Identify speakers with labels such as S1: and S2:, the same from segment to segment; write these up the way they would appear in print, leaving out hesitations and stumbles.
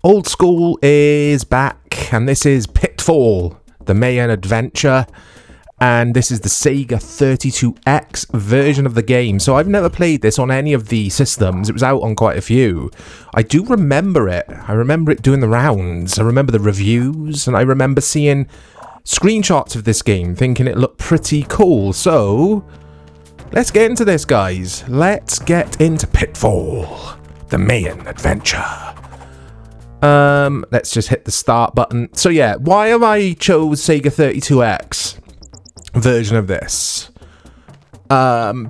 S1: Old School is back, and this is Pitfall, the Mayan adventure, and this is the Sega 32X version of the game. So I've never played this on any of the systems. It was out on quite a few. I do remember it. I remember it doing the rounds. I remember the reviews, and I remember seeing screenshots of this game, thinking it looked pretty cool. So let's get into this, guys. Let's get into Pitfall, the Mayan adventure. Let's just hit the start button. So yeah, why have I chose Sega 32X version of this?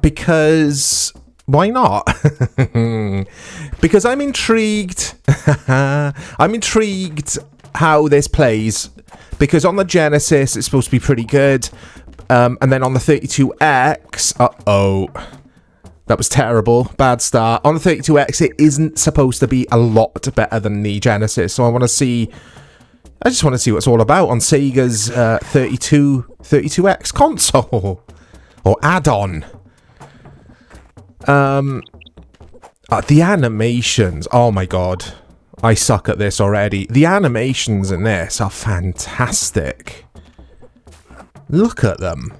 S1: Because why not? Because I'm intrigued. I'm intrigued how this plays, because on the Genesis it's supposed to be pretty good, and then on the 32X, that was terrible. Bad start. On the 32X, it isn't supposed to be a lot better than the Genesis. So I just want to see what it's all about on Sega's 32X console. Or add-on. The animations. Oh my god. I suck at this already. The animations in this are fantastic. Look at them.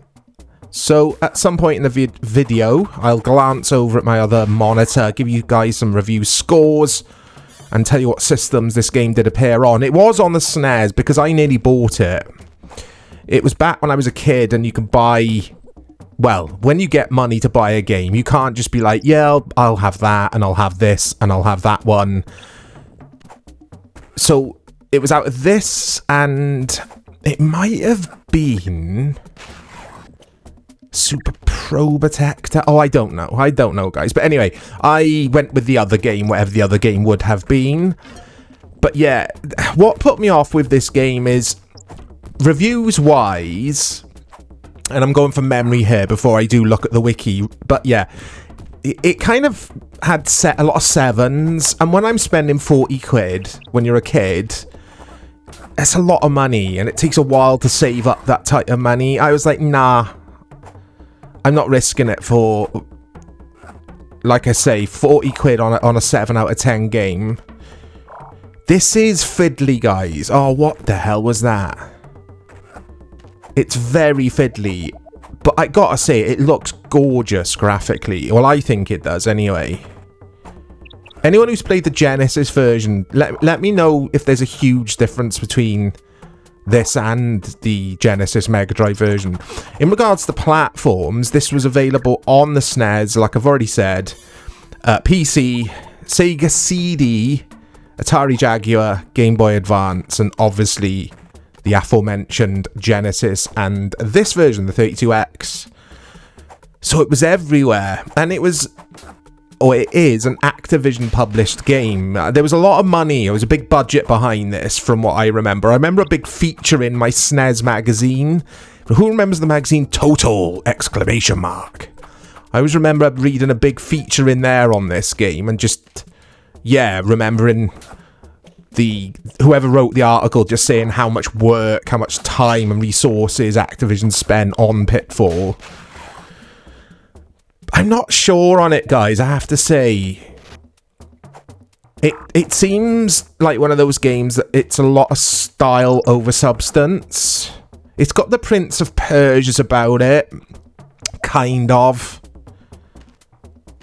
S1: So, at some point in the video, I'll glance over at my other monitor, give you guys some review scores, and tell you what systems this game did appear on. It was on the SNES, because I nearly bought it. It was back when I was a kid, and you can buy... Well, when you get money to buy a game, you can't just be like, yeah, I'll have that, and I'll have this, and I'll have that one. So, it was out of this, and it might have been... Super Probotector? Oh, I don't know, guys. But anyway, I went with the other game, whatever the other game would have been. But yeah, what put me off with this game is, reviews-wise, and I'm going from memory here before I do look at the wiki, but yeah, it kind of had a lot of 7s, and when I'm spending 40 quid when you're a kid, it's a lot of money, and it takes a while to save up that type of money. I was like, nah. I'm not risking it for, like I say, 40 quid on a 7 out of 10 game. This is fiddly, guys. Oh, what the hell was that? It's very fiddly. But I gotta say, it looks gorgeous graphically. Well, I think it does anyway. Anyone who's played the Genesis version, let me know if there's a huge difference between this and the Genesis Mega Drive version. In regards to platforms, this was available on the SNES, like I've already said, PC, Sega CD, Atari Jaguar, Game Boy Advance, and obviously the aforementioned Genesis and this version, the 32X. So it was everywhere, and it was... or it is an Activision published game. There was a lot of money. There was a big budget behind this, from what I remember. I remember a big feature in my SNES magazine. Who remembers the magazine Total! ! I always remember reading a big feature in there on this game, and just, yeah, remembering whoever wrote the article just saying how much work, how much time and resources Activision spent on Pitfall. I'm not sure on it, guys, I have to say. It seems like one of those games that it's a lot of style over substance. It's got the Prince of Persia's about it. Kind of.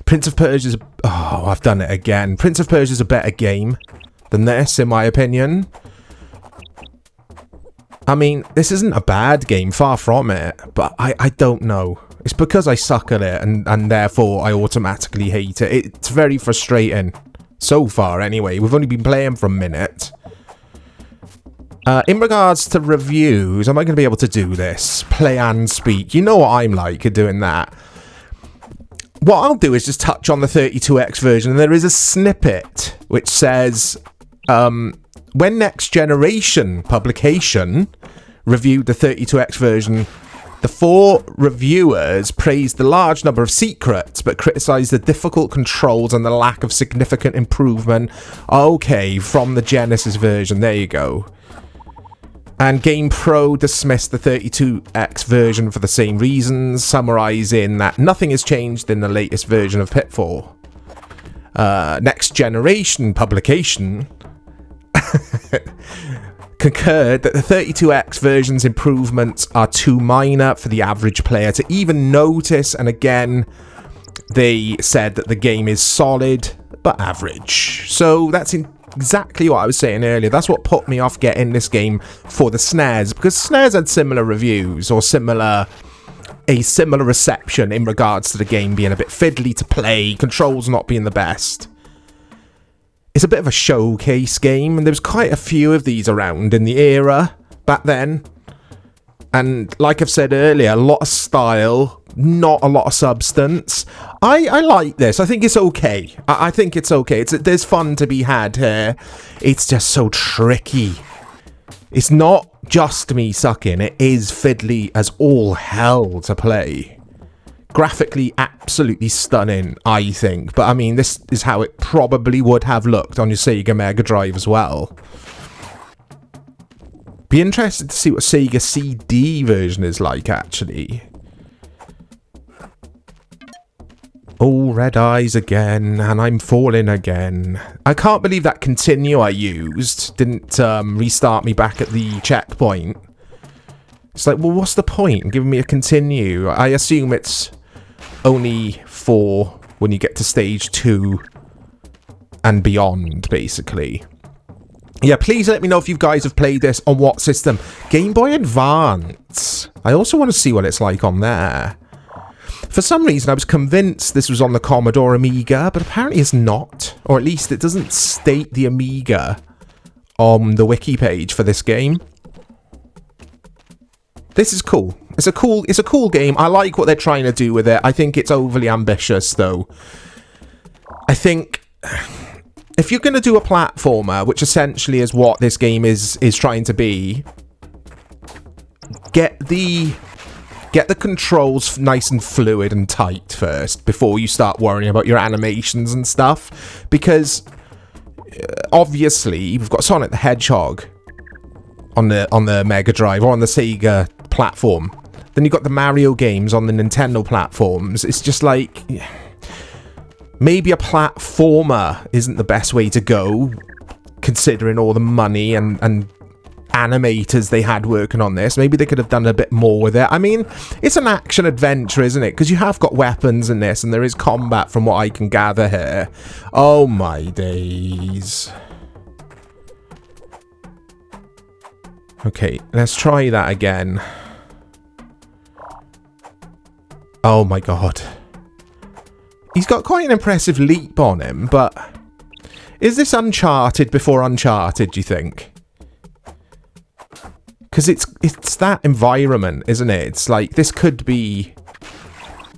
S1: Prince of Persia's... Oh, I've done it again. Prince of Persia's a better game than this, in my opinion. I mean, this isn't a bad game, far from it, but I don't know. It's because I suck at it, and therefore I automatically hate it. It's very frustrating. So far, anyway. We've only been playing for a minute. In regards to reviews, am I going to be able to do this? Play and speak. You know what I'm like at doing that. What I'll do is just touch on the 32X version, and there is a snippet which says, when Next Generation Publication reviewed the 32X version, the 4 reviewers praised the large number of secrets, but criticised the difficult controls and the lack of significant improvement. Okay, from the Genesis version, there you go. And GamePro dismissed the 32X version for the same reasons, summarising that nothing has changed in the latest version of Pitfall. Next Generation Publication concurred that the 32X version's improvements are too minor for the average player to even notice, and again, they said that the game is solid but average. So that's exactly what I was saying earlier. That's what put me off getting this game for the SNES, because SNES had similar reviews or a similar reception in regards to the game being a bit fiddly to play, controls not being the best. It's a bit of a showcase game, and there was quite a few of these around in the era back then. And like I've said earlier, a lot of style, not a lot of substance. I like this. I think it's okay. I think it's okay. There's fun to be had here. It's just so tricky. It's not just me sucking. It is fiddly as all hell to play. Graphically, absolutely stunning, I think. But I mean, this is how it probably would have looked on your Sega Mega Drive as well. Be interested to see what Sega CD version is like, actually. Oh, red eyes again, and I'm falling again. I can't believe that continue I used didn't restart me back at the checkpoint. It's like, well, what's the point in giving me a continue? I assume it's only for when you get to stage 2 and beyond, basically. Yeah, please let me know if you guys have played this on what system. Game Boy Advance. I also want to see what it's like on there. For some reason, I was convinced this was on the Commodore Amiga, but apparently it's not. Or at least it doesn't state the Amiga on the wiki page for this game. This is cool. It's a cool game. I like what they're trying to do with it. I think it's overly ambitious, though. I think if you're going to do a platformer, which essentially is what this game is trying to be, get the controls nice and fluid and tight first before you start worrying about your animations and stuff, because obviously we've got Sonic the Hedgehog on the Mega Drive or on the Sega platform. Then you've got the Mario games on the Nintendo platforms. It's just like, maybe a platformer isn't the best way to go, considering all the money and animators they had working on this. Maybe they could have done a bit more with it. I mean, it's an action adventure, isn't it? Because you have got weapons in this, and there is combat from what I can gather here. Oh my days. Okay, let's try that again. Oh my god. He's got quite an impressive leap on him, but is this Uncharted before Uncharted, do you think? Because it's that environment, isn't it? It's like, this could be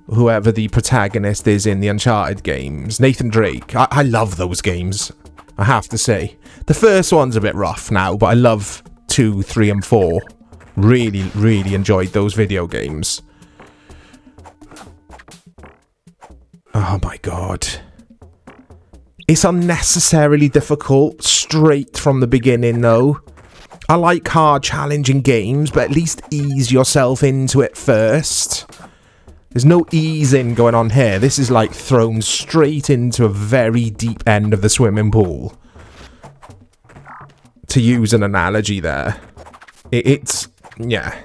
S1: whoever the protagonist is in the Uncharted games. Nathan Drake. I love those games, I have to say. The first one's a bit rough now, but I love 2, 3, and 4. Really, really enjoyed those video games. Oh my god. It's unnecessarily difficult straight from the beginning, though. I like hard, challenging games, but at least ease yourself into it first. There's no easing going on here. This is like thrown straight into a very deep end of the swimming pool, to use an analogy there. It's yeah.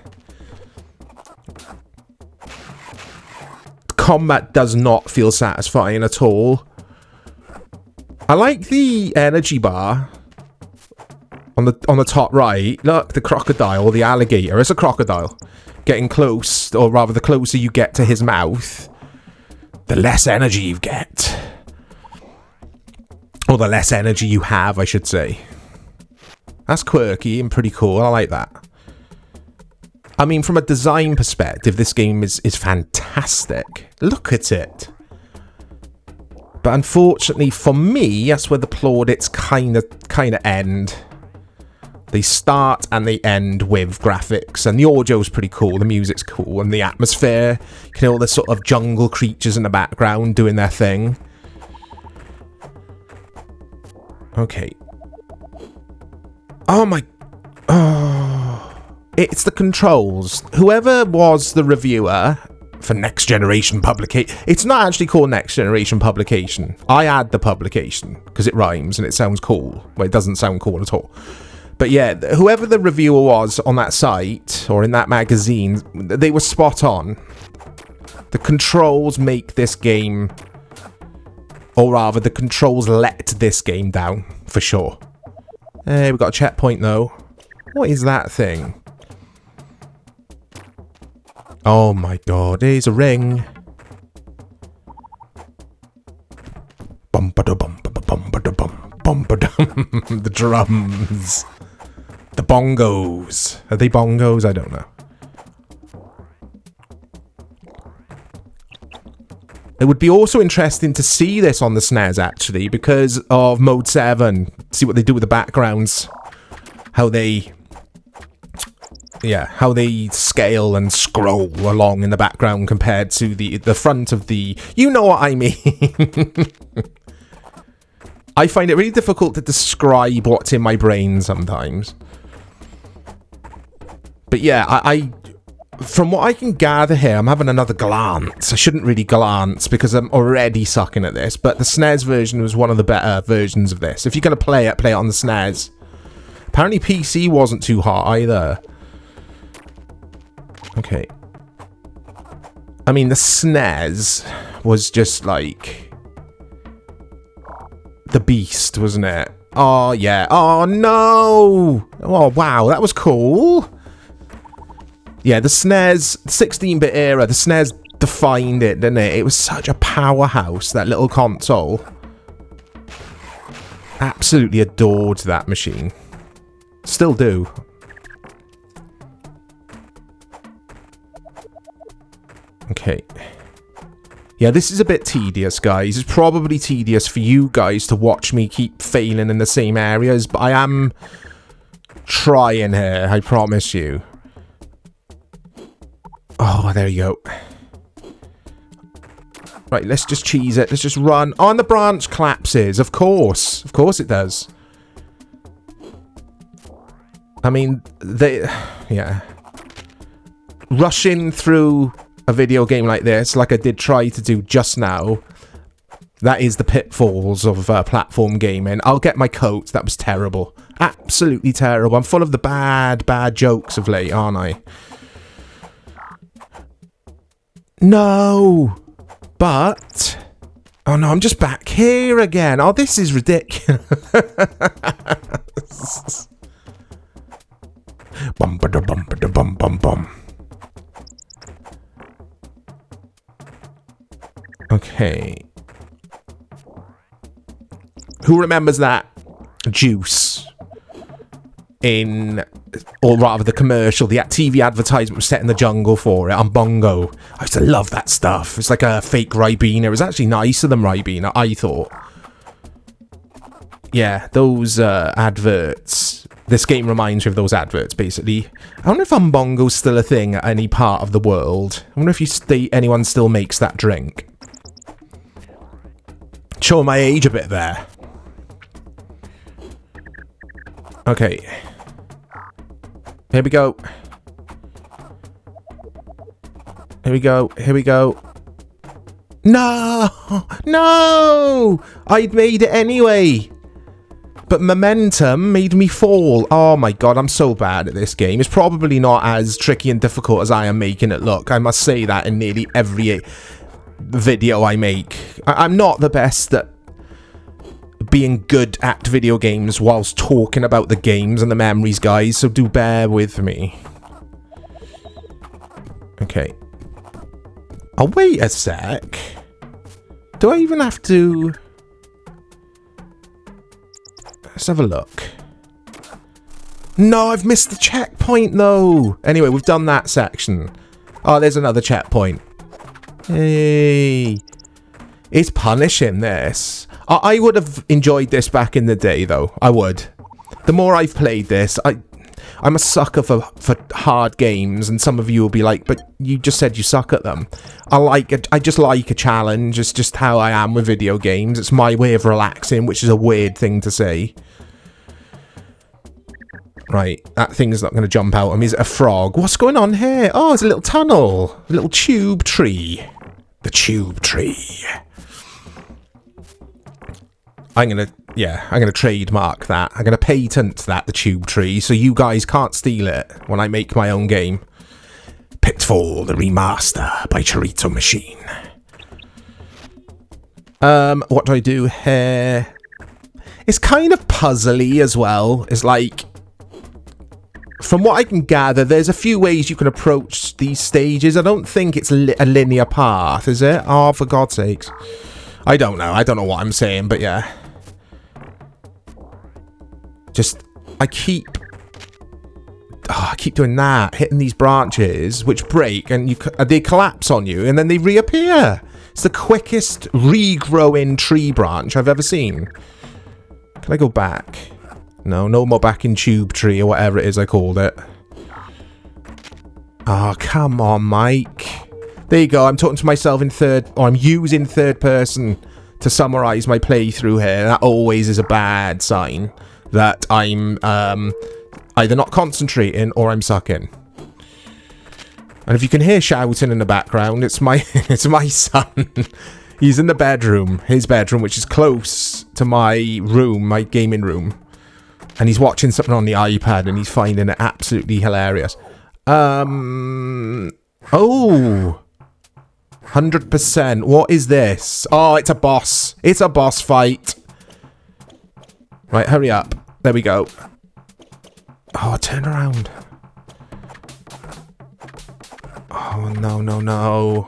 S1: Combat does not feel satisfying at all. I like the energy bar on the top right. Look, the crocodile, or the alligator. It's a crocodile. Getting close, or rather the closer you get to his mouth, the less energy you get. Or the less energy you have, I should say. That's quirky and pretty cool. I like that. I mean, from a design perspective, this game is fantastic. Look at it. But unfortunately for me, that's where the plaudits kind of end. They start and they end with graphics, and the audio's pretty cool, the music's cool, and the atmosphere. You can hear all the sort of jungle creatures in the background doing their thing. Okay. Oh my... Oh... It's the controls. Whoever was the reviewer for next generation publication. It's not actually called next generation publication. I add the publication because it rhymes and it sounds cool. Well, it doesn't sound cool at all. But yeah, whoever the reviewer was on that site or in that magazine, they were spot on. The controls make this game, or rather, the controls let this game down, for sure. Hey, we've got a checkpoint though. What is that thing? Oh my god, here's a ring. The drums. The bongos. Are they bongos? I don't know. It would be also interesting to see this on the SNES, actually, because of Mode 7. See what they do with the backgrounds. How they... Yeah, how they scale and scroll along in the background compared to the front of the... You know what I mean. I find it really difficult to describe what's in my brain sometimes. But yeah, I from what I can gather here, I'm having another glance. I shouldn't really glance because I'm already sucking at this, but the SNES version was one of the better versions of this. If you're going to play it on the SNES. Apparently PC wasn't too hot either. Okay. I mean, the SNES was just like the beast, wasn't it? Oh, yeah. Oh, no! Oh, wow, that was cool. Yeah, the SNES, 16-bit era, the SNES defined it, didn't it? It was such a powerhouse, that little console. Absolutely adored that machine. Still do. Okay. Yeah, this is a bit tedious, guys. It's probably tedious for you guys to watch me keep failing in the same areas, but I am trying here, I promise you. Oh, there you go. Right, let's just cheese it. Let's just run. On the branch collapses, of course. Of course it does. I mean, yeah. Rushing through a video game like this, like I did try to do just now, that is the pitfalls of platform gaming. I'll get my coat. That was terrible. Absolutely terrible. I'm full of the bad jokes of late, aren't I? No! But... Oh no, I'm just back here again. Oh, this is ridiculous. Bum ba da bum ba da bum bum bum. Okay. Who remembers that juice in, or rather the commercial, the TV advertisement was set in the jungle for it on Bongo. I used to love that stuff. It's like a fake Ribena. It was actually nicer than Ribena, I thought. Yeah, those adverts. This game reminds me of those adverts, basically. I wonder if Umbongo's still a thing at any part of the world. I wonder if anyone still makes that drink. Showing my age a bit there. Okay. Here we go. Here we go. Here we go. No! No! I'd made it anyway. But momentum made me fall. Oh my god, I'm so bad at this game. It's probably not as tricky and difficult as I am making it look. I must say that in nearly every video I make. I'm not the best at being good at video games whilst talking about the games and the memories, guys, so do bear with me. Okay. Oh, wait a sec. Do I even have to... Let's have a look. No, I've missed the checkpoint, though. Anyway, we've done that section. Oh, there's another checkpoint. Hey. It's punishing, this. I would have enjoyed this back in the day, though. I would. The more I've played this, I'm a sucker for hard games, and some of you will be like, but you just said you suck at them. I just like a challenge. It's just how I am with video games. It's my way of relaxing, which is a weird thing to say. Right, that thing's not going to jump out. I mean, is it a frog? What's going on here? Oh, it's a little tunnel. A little tube tree. The tube tree. I'm going to trademark that. I'm going to patent that, the tube tree, so you guys can't steal it when I make my own game. Pitfall, the remaster by Chorizo Machine. What do I do here? It's kind of puzzly as well. It's like, from what I can gather, there's a few ways you can approach these stages. I don't think it's a linear path, is it? Oh, for God's sakes. I don't know. I don't know what I'm saying, but yeah. Just, I keep doing that, hitting these branches, which break, and they collapse on you, and then they reappear. It's the quickest regrowing tree branch I've ever seen. Can I go back? No more back in tube tree, or whatever it is I called it. Oh, come on, Mike. There you go, I'm talking to myself in I'm using third person to summarise my playthrough here. That always is a bad sign that I'm either not concentrating or I'm sucking. And if you can hear shouting in the background, it's my son. He's in the bedroom, his bedroom, which is close to my room, my gaming room. And he's watching something on the iPad and he's finding it absolutely hilarious. Oh, 100%. What is this? Oh, it's a boss. It's a boss fight. Right, hurry up. There we go. Oh, turn around. Oh, no.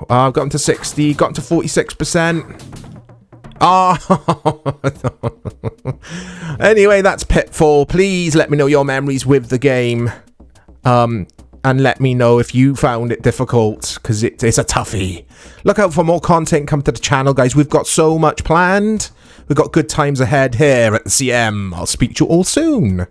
S1: Oh, I've gotten to 60, gotten to 46%. Oh. Anyway, that's Pitfall. Please let me know your memories with the game. And let me know if you found it difficult, because it's a toughie. Look out for more content coming to the channel, guys. We've got so much planned. We've got good times ahead here at the CM. I'll speak to you all soon.